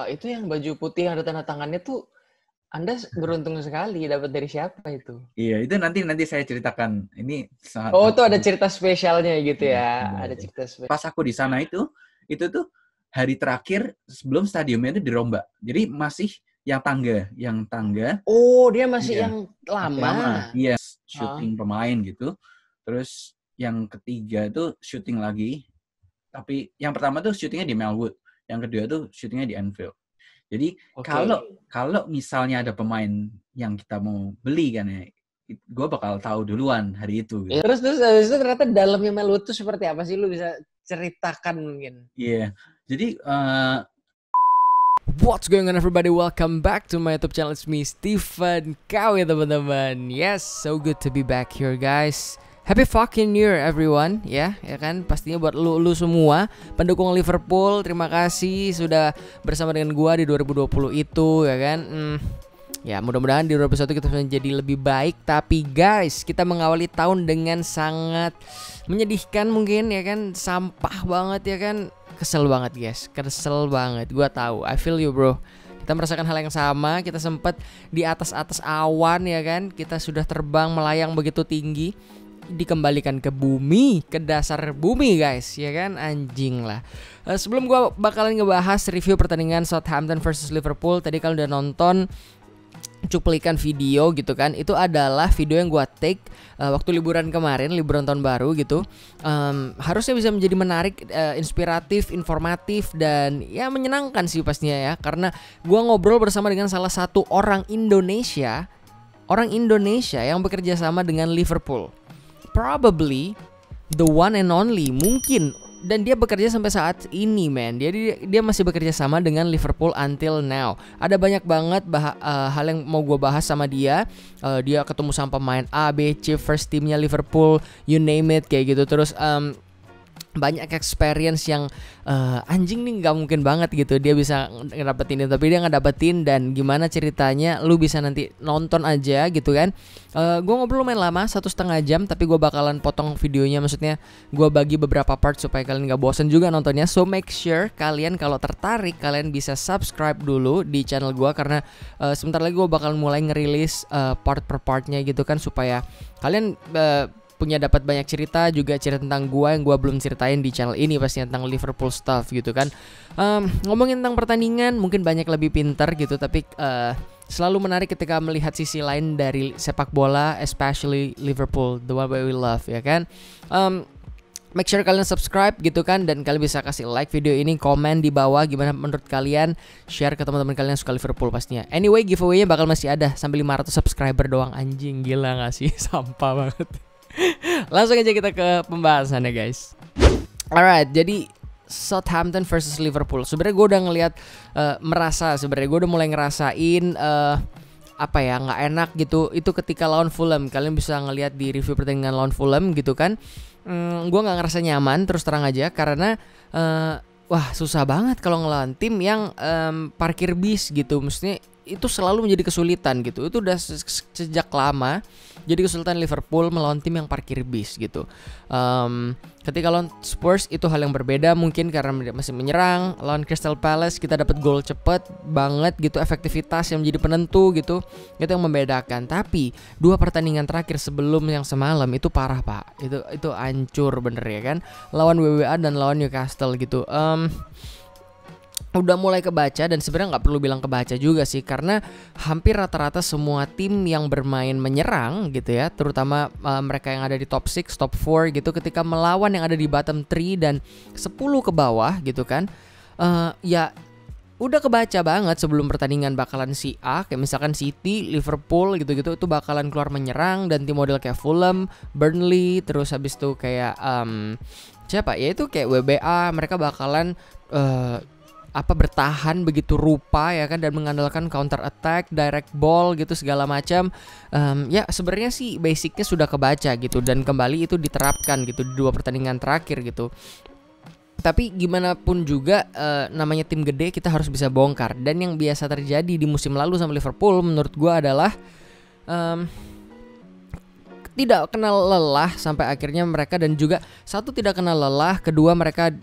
Wah, itu yang baju putih yang ada tanda tangannya tuh Anda beruntung sekali dapat dari siapa itu? Iya, itu nanti saya ceritakan. Ini sangat Oh, itu ada cerita spesialnya gitu iya, ya. Ada ada. cerita spesial. Pas aku di sana itu tuh hari terakhir sebelum stadiumnya itu dirombak. Jadi masih yang tangga. Oh, dia masih Iya, yang masih lama. lama. Iya, Hah? syuting pemain gitu. Terus yang ketiga tuh syuting lagi. Tapi yang pertama tuh syutingnya di Melwood. Yang kedua tuh syutingnya di Anfield. Jadi Oke. kalau misalnya ada pemain yang kita mau beli kan ya, gue bakal tahu duluan hari itu. Ya, Gitu. terus habis itu ternyata dalamnya Melwood tuh seperti apa sih? Lu bisa ceritakan mungkin? Iya, jadi What's going on everybody? Welcome back to my YouTube channel. It's me Stephen Kau ya teman-teman. Yes, so good to be back here guys. Happy fucking New Year everyone, ya kan pastinya buat lu semua pendukung Liverpool. Terima kasih sudah bersama dengan gua di 2020 itu, ya kan. Ya mudah-mudahan di 2021 kita menjadi lebih baik. Tapi guys, kita mengawali tahun dengan sangat menyedihkan mungkin, ya kan. Sampah banget, ya kan. Kesel banget guys, kesel banget. Gua tahu, I feel you bro. Kita merasakan hal yang sama. Kita sempat di atas awan, ya kan. Kita sudah terbang melayang begitu tinggi, dikembalikan ke bumi, ke dasar bumi guys, ya kan. Anjing lah. Sebelum gua bakalan ngebahas review pertandingan Southampton versus Liverpool, tadi kalian udah nonton cuplikan video gitu kan. Itu adalah video yang gua take waktu liburan kemarin, liburan tahun baru gitu. Harusnya bisa menjadi menarik, inspiratif, informatif, dan ya menyenangkan sih pastinya ya. Karena gua ngobrol bersama dengan salah satu orang Indonesia yang bekerja sama dengan Liverpool. Probably the one and only, mungkin. Dan dia bekerja sampai saat ini, man. Dia masih bekerja sama dengan Liverpool until now. Ada banyak banget hal yang mau gue bahas sama dia. Dia ketemu sama pemain A, B, C, first teamnya Liverpool, you name it, kayak gitu. Terus banyak experience yang anjing nih nggak mungkin banget gitu dia bisa ngedapetin itu, tapi dia ngedapetin. Dan gimana ceritanya lu bisa nanti nonton aja gitu kan. Gue ngobrol lumayan lama, 1,5 jam, tapi gue bakalan potong videonya, maksudnya gue bagi beberapa part supaya kalian nggak bosan juga nontonnya. So make sure kalian kalau tertarik kalian bisa subscribe dulu di channel gue, karena sebentar lagi gue bakal mulai ngerilis part per partnya gitu kan, supaya kalian punya dapat banyak cerita, juga cerita tentang gua yang gua belum ceritain di channel ini, pastinya tentang Liverpool stuff gitu kan. Ngomongin tentang pertandingan mungkin banyak lebih pintar gitu, tapi selalu menarik ketika melihat sisi lain dari sepak bola, especially Liverpool, the one we love, ya kan. Make sure kalian subscribe gitu kan, dan kalian bisa kasih like video ini, komen di bawah gimana menurut kalian, share ke teman-teman kalian yang suka Liverpool pastinya. Anyway, giveaway-nya bakal masih ada sampai 500 subscriber doang. Anjing, gila gak sih? Sampah banget. Langsung aja kita ke pembahasannya guys. Alright, jadi Southampton versus Liverpool. Sebenarnya gue udah ngelihat, sebenarnya gue udah mulai ngerasain apa ya, nggak enak gitu. Itu ketika lawan Fulham. Kalian bisa ngelihat di review pertandingan lawan Fulham gitu kan. Gue nggak ngerasa nyaman terus terang aja, karena wah susah banget kalau ngelawan tim yang parkir bis gitu. Maksudnya itu selalu menjadi kesulitan gitu. Itu udah sejak lama jadi kesulitan Liverpool melawan tim yang parkir bis gitu. Ketika lawan Spurs itu hal yang berbeda mungkin, karena masih menyerang. Lawan Crystal Palace kita dapat gol cepet banget gitu, efektivitas yang menjadi penentu gitu. Itu yang membedakan. Tapi dua pertandingan terakhir sebelum yang semalam itu parah pak. Itu hancur bener ya kan. Lawan WWA dan lawan Newcastle gitu. Udah mulai kebaca, dan sebenarnya nggak perlu bilang kebaca juga sih, karena hampir rata-rata semua tim yang bermain menyerang gitu ya, terutama mereka yang ada di top 6, top 4 gitu, ketika melawan yang ada di bottom 3 dan 10 ke bawah gitu kan, ya udah kebaca banget sebelum pertandingan bakalan si A, kayak misalkan City, Liverpool gitu-gitu, itu bakalan keluar menyerang, dan tim model kayak Fulham, Burnley, terus habis itu kayak siapa ya, itu kayak WBA, mereka bakalan bertahan begitu rupa ya kan, dan mengandalkan counter attack, direct ball gitu segala macam. Ya sebenarnya sih basicnya sudah kebaca gitu, dan kembali itu diterapkan gitu di dua pertandingan terakhir gitu. Tapi gimana pun juga namanya tim gede, kita harus bisa bongkar. Dan yang biasa terjadi di musim lalu sama Liverpool menurut gua adalah tidak kenal lelah sampai akhirnya mereka, dan juga satu tidak kenal lelah, kedua mereka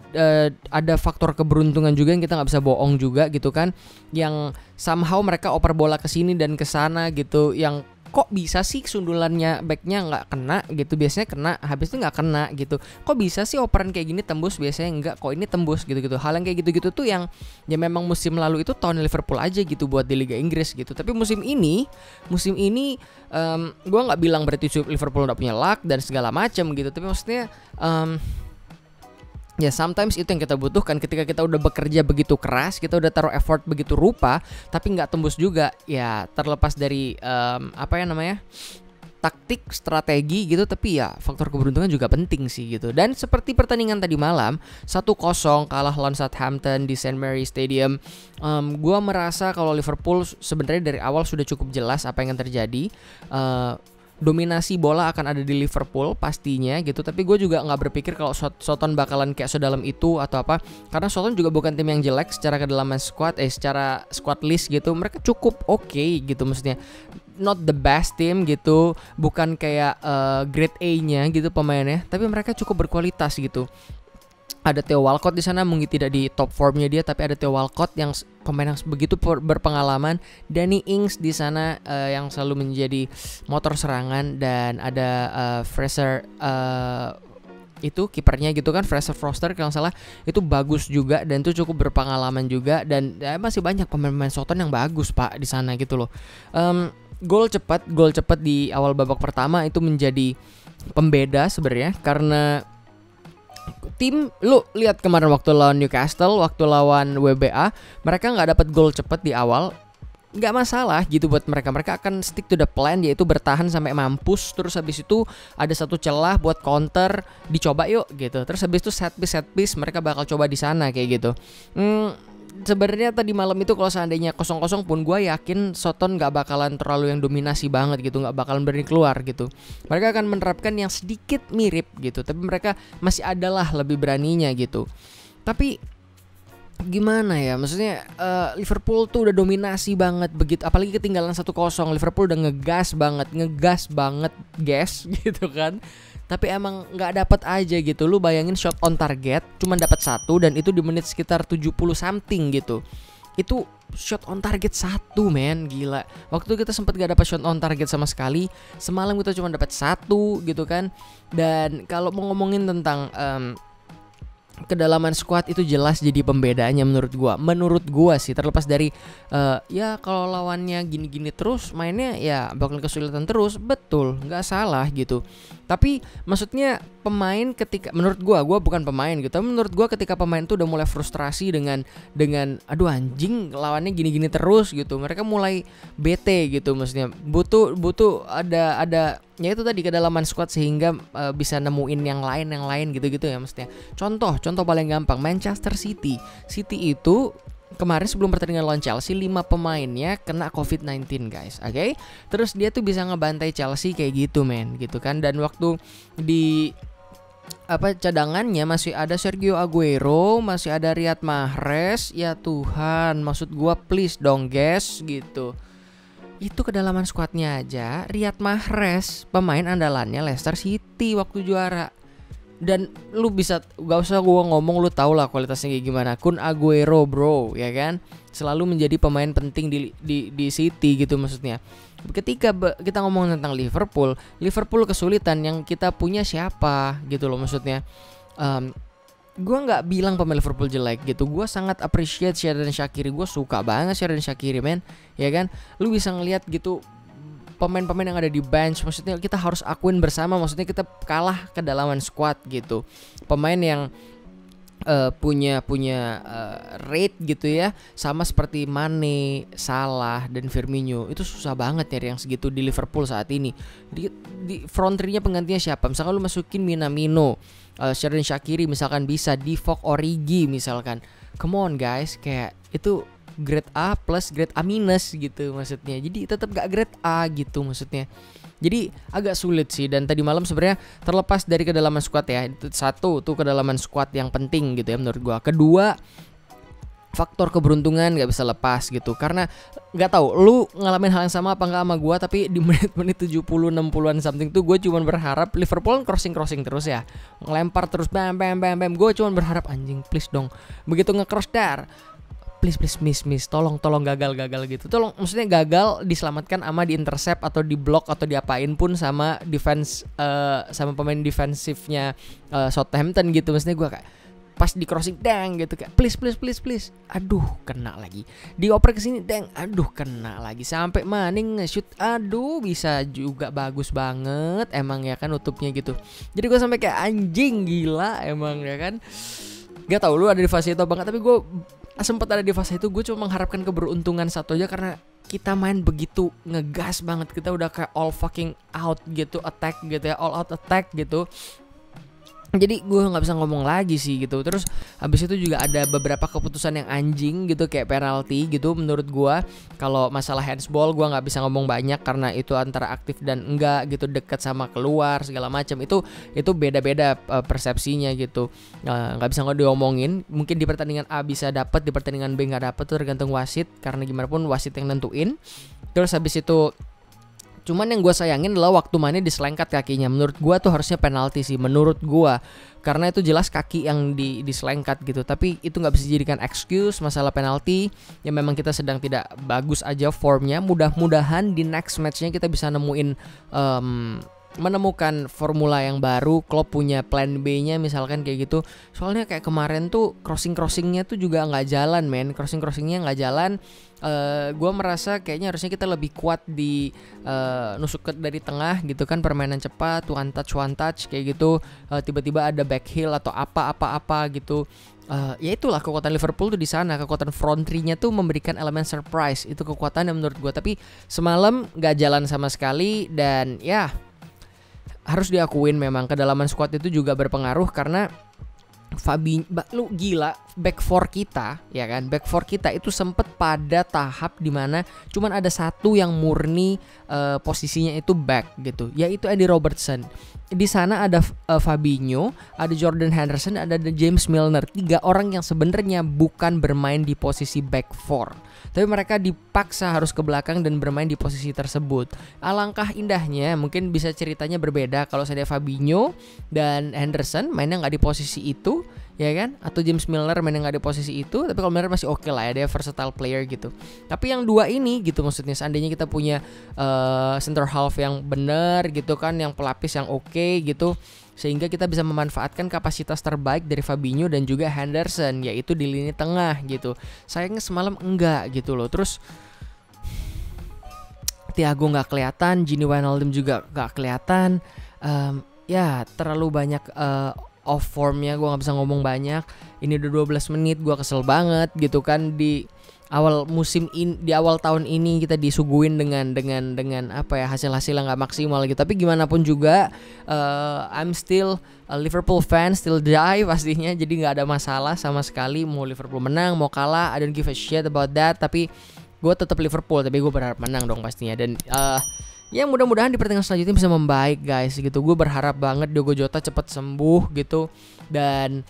ada faktor keberuntungan juga yang kita nggak bisa bohong juga gitu kan, yang somehow mereka oper bola ke sini dan ke sana gitu, yang kok bisa sih sundulannya backnya nggak kena gitu, biasanya kena, habis itu nggak kena gitu, kok bisa sih operan kayak gini tembus, biasanya enggak, kok ini tembus gitu-gitu. Hal yang kayak gitu-gitu tuh yang ya memang musim lalu itu tahun Liverpool aja gitu buat di Liga Inggris gitu. Tapi musim ini gue nggak bilang berarti Liverpool udah punya luck dan segala macam gitu, tapi maksudnya ya sometimes itu yang kita butuhkan ketika kita udah bekerja begitu keras, kita udah taruh effort begitu rupa, tapi nggak tembus juga. Ya terlepas dari taktik, strategi gitu, tapi ya faktor keberuntungan juga penting sih gitu. Dan seperti pertandingan tadi malam 1-0 kalah lawan Southampton di St. Mary Stadium, gua merasa kalau Liverpool sebenarnya dari awal sudah cukup jelas apa yang terjadi. Dominasi bola akan ada di Liverpool pastinya gitu, tapi gue juga nggak berpikir kalau Soton bakalan kayak sedalam itu atau apa, karena Soton juga bukan tim yang jelek secara kedalaman secara squad list gitu, mereka cukup oke gitu, maksudnya not the best team gitu, bukan kayak grade A-nya gitu pemainnya, tapi mereka cukup berkualitas gitu. Ada Theo Walcott di sana, mungkin tidak di top formnya dia, tapi ada Theo Walcott yang pemain yang begitu berpengalaman. Danny Ings di sana yang selalu menjadi motor serangan, dan ada Fraser itu kipernya gitu kan, Fraser Forster kalau salah, itu bagus juga dan itu cukup berpengalaman juga, dan masih banyak pemain-pemain Soton yang bagus Pak di sana gitu loh. Gol cepat di awal babak pertama itu menjadi pembeda sebenarnya, karena tim, lu lihat kemarin waktu lawan Newcastle, waktu lawan WBA, mereka nggak dapat gol cepat di awal, nggak masalah gitu buat mereka. Mereka akan stick to the plan, yaitu bertahan sampai mampus. Terus habis itu ada satu celah buat counter, dicoba yuk gitu. Terus habis itu set piece mereka bakal coba di sana kayak gitu. Sebenarnya tadi malam itu kalau seandainya 0-0 pun gue yakin Soton gak bakalan terlalu yang dominasi banget gitu, gak bakalan berani keluar gitu. Mereka akan menerapkan yang sedikit mirip gitu, tapi mereka masih adalah lebih beraninya gitu. Tapi gimana ya, maksudnya Liverpool tuh udah dominasi banget begitu, apalagi ketinggalan 1-0, Liverpool udah ngegas banget guys gitu kan. Tapi emang nggak dapat aja gitu. Lu bayangin shot on target cuma dapat 1, dan itu di menit sekitar 70 something gitu. Itu shot on target 1, men, gila. Waktu kita sempat gak dapat shot on target sama sekali. Semalam kita cuma dapat 1 gitu kan. Dan kalau mau ngomongin tentang kedalaman squad, itu jelas jadi pembedanya menurut gua sih, terlepas dari ya kalau lawannya gini-gini terus mainnya ya bakal kesulitan terus, betul, nggak salah gitu. Tapi maksudnya pemain ketika, menurut gua bukan pemain gitu, tapi menurut gua ketika pemain tuh udah mulai frustrasi dengan aduh anjing lawannya gini-gini terus gitu, mereka mulai bete gitu, maksudnya butuh ada ya itu tadi kedalaman squad sehingga bisa nemuin yang lain gitu ya, maksudnya contoh paling gampang Manchester City itu kemarin sebelum pertandingan lawan Chelsea 5 pemainnya kena COVID-19 guys, oke? Terus dia tuh bisa ngebantai Chelsea kayak gitu men gitu kan, dan waktu di cadangannya masih ada Sergio Aguero, masih ada Riyad Mahrez, ya Tuhan, maksud gua please dong guys gitu. Itu kedalaman skuadnya aja, Riyad Mahrez pemain andalannya Leicester City waktu juara. Dan lu bisa, gak usah gua ngomong, lu tau lah kualitasnya kayak gimana. Kun Aguero bro, ya kan, selalu menjadi pemain penting di City gitu maksudnya. Ketika kita ngomong tentang Liverpool kesulitan, yang kita punya siapa gitu loh maksudnya. Gue nggak bilang pemain Liverpool jelek gitu, gue sangat appreciate Xherdan Shaqiri, gue suka banget Xherdan Shaqiri men, ya kan. Lu bisa ngelihat gitu pemain-pemain yang ada di bench, maksudnya kita harus akuin bersama, maksudnya kita kalah kedalaman squad gitu. Pemain yang punya rate gitu ya, sama seperti Mane, Salah dan Firmino, itu susah banget nyari yang segitu di Liverpool saat ini. Di front three-nya penggantinya siapa? Misalkan lu masukin Minamino, Xherdan Shaqiri misalkan bisa, Divock Origi misalkan. Come on guys, kayak itu grade A plus grade A minus gitu maksudnya. Jadi tetap gak grade A gitu maksudnya. Jadi agak sulit sih. Dan tadi malam sebenarnya terlepas dari kedalaman squad ya, itu satu tuh kedalaman squad yang penting gitu ya menurut gua. Kedua, faktor keberuntungan nggak bisa lepas gitu. Karena nggak tahu lu ngalamin hal yang sama apa nggak sama gue, tapi di menit-menit 70 60-an something tuh gue cuman berharap Liverpool crossing terus ya, ngelempar terus bam. Gue cuman berharap anjing please dong, begitu nge-cross please miss, tolong gagal gitu. Tolong, maksudnya gagal diselamatkan sama di intercept atau di block atau diapain pun sama defense sama pemain defensifnya Southampton gitu. Maksudnya gue kayak pas di crossing dang gitu kayak please, aduh kena lagi, dioper ke sini dang, aduh kena lagi, sampai Maning nge-shoot, aduh bisa juga bagus banget emang ya kan nutupnya gitu. Jadi gue sampai kayak anjing gila emang ya kan. Gak tau lu ada di fase itu banget, tapi gue sempat ada di fase itu. Gue cuma mengharapkan keberuntungan satu aja, karena kita main begitu ngegas banget, kita udah kayak all fucking out gitu, attack gitu ya, all out attack gitu. Jadi gue nggak bisa ngomong lagi sih gitu. Terus habis itu juga ada beberapa keputusan yang anjing gitu, kayak penalti gitu. Menurut gue kalau masalah handsball gue nggak bisa ngomong banyak, karena itu antara aktif dan enggak gitu, dekat sama keluar segala macam itu beda-beda persepsinya gitu. Nggak bisa diomongin. Mungkin di pertandingan A bisa dapat, di pertandingan B nggak dapat, tuh tergantung wasit, karena gimana pun wasit yang nentuin. Terus habis itu cuman yang gue sayangin adalah waktu mainnya diselengkat kakinya. Menurut gue tuh harusnya penalti sih, menurut gue, karena itu jelas kaki yang diselengkat gitu. Tapi itu nggak bisa dijadikan excuse masalah penalti. Ya memang kita sedang tidak bagus aja formnya. Mudah-mudahan di next matchnya kita bisa menemukan formula yang baru. Klopp punya plan B-nya misalkan kayak gitu. Soalnya kayak kemarin tuh crossingnya tuh juga nggak jalan, men. Crossingnya nggak jalan. Gue merasa kayaknya harusnya kita lebih kuat di nusuk dari tengah gitu kan, permainan cepat, one touch kayak gitu. Tiba-tiba ada back heel atau apa gitu. Ya itulah kekuatan Liverpool tuh di sana. Kekuatan front three-nya tuh memberikan elemen surprise. Itu kekuatannya menurut gue. Tapi semalam nggak jalan sama sekali. Dan ya harus diakuin memang kedalaman squad itu juga berpengaruh, karena lu gila, back four kita ya kan, back four kita itu sempet pada tahap dimana cuman ada satu yang murni posisinya itu back gitu, yaitu Andy Robertson. Di sana ada Fabinho, ada Jordan Henderson, ada James Milner, 3 orang yang sebenarnya bukan bermain di posisi back four, tapi mereka dipaksa harus ke belakang dan bermain di posisi tersebut. Alangkah indahnya, mungkin bisa ceritanya berbeda kalau saya Fabinho dan Henderson mainnya nggak di posisi itu, ya kan? Atau James Milner mainnya nggak di posisi itu. Tapi kalau Milner masih oke lah ya, dia versatile player gitu. Tapi yang dua ini gitu, maksudnya seandainya kita punya center half yang benar gitu kan, yang pelapis yang oke gitu, sehingga kita bisa memanfaatkan kapasitas terbaik dari Fabinho dan juga Henderson, yaitu di lini tengah gitu. Sayangnya semalam enggak gitu loh. Terus Thiago nggak kelihatan, Gini Wijnaldum juga nggak kelihatan. Ya terlalu banyak off formnya, gue nggak bisa ngomong banyak. Ini udah 12 menit, gue kesel banget gitu kan. Di awal musim ini, di awal tahun ini kita disuguhin dengan apa ya, hasil-hasil yang nggak maksimal gitu. Tapi gimana pun juga I'm still a Liverpool fan, still die pastinya. Jadi nggak ada masalah sama sekali mau Liverpool menang mau kalah, I don't give a shit about that. Tapi gue tetap Liverpool, tapi gue berharap menang dong pastinya. Dan ya mudah-mudahan di pertandingan selanjutnya bisa membaik guys gitu. Gue berharap banget Diogo Jota cepat sembuh gitu. Dan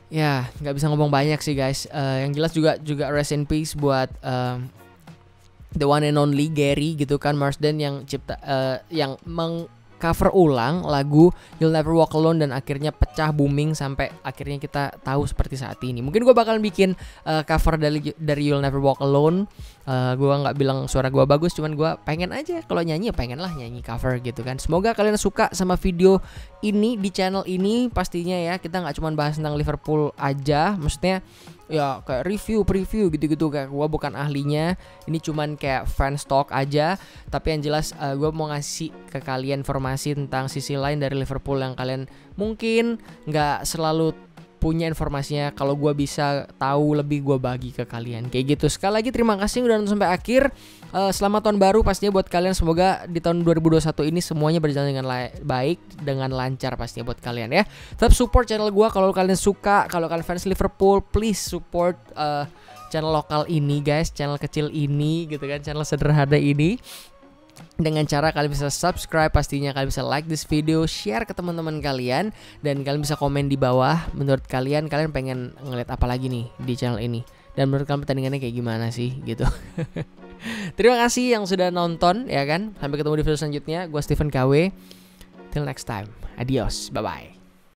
ya nggak bisa ngomong banyak sih guys. Yang jelas juga rest in peace buat the one and only Gary gitu kan, Marsden yang yang cover ulang lagu You'll Never Walk Alone dan akhirnya pecah booming sampai akhirnya kita tahu seperti saat ini. Mungkin gue bakalan bikin cover dari You'll Never Walk Alone. Gue nggak bilang suara gue bagus, cuman gue pengen aja kalau nyanyi, pengen lah nyanyi cover gitu kan. Semoga kalian suka sama video ini di channel ini pastinya ya. Kita nggak cuma bahas tentang Liverpool aja, maksudnya ya kayak preview gitu-gitu, kayak gue bukan ahlinya, ini cuman kayak fan talk aja. Tapi yang jelas gue mau ngasih ke kalian informasi tentang sisi lain dari Liverpool yang kalian mungkin nggak selalu punya informasinya. Kalau gue bisa tahu lebih, gue bagi ke kalian kayak gitu. Sekali lagi terima kasih udah nonton sampai akhir. Selamat tahun baru pastinya buat kalian. Semoga di tahun 2021 ini semuanya berjalan dengan baik, dengan lancar pastinya buat kalian ya. Tetap support channel gue kalau kalian suka. Kalau kalian fans Liverpool, please support channel lokal ini guys, channel kecil ini gitu kan, channel sederhana ini. Dengan cara kalian bisa subscribe, pastinya kalian bisa like this video, share ke teman-teman kalian, dan kalian bisa komen di bawah menurut kalian pengen ngeliat apa lagi nih di channel ini. dan menurut kalian pertandingannya kayak gimana sih gitu. Terima kasih yang sudah nonton ya kan. Sampai ketemu di video selanjutnya. Gue Stephen KW. Till next time. Adios. Bye bye.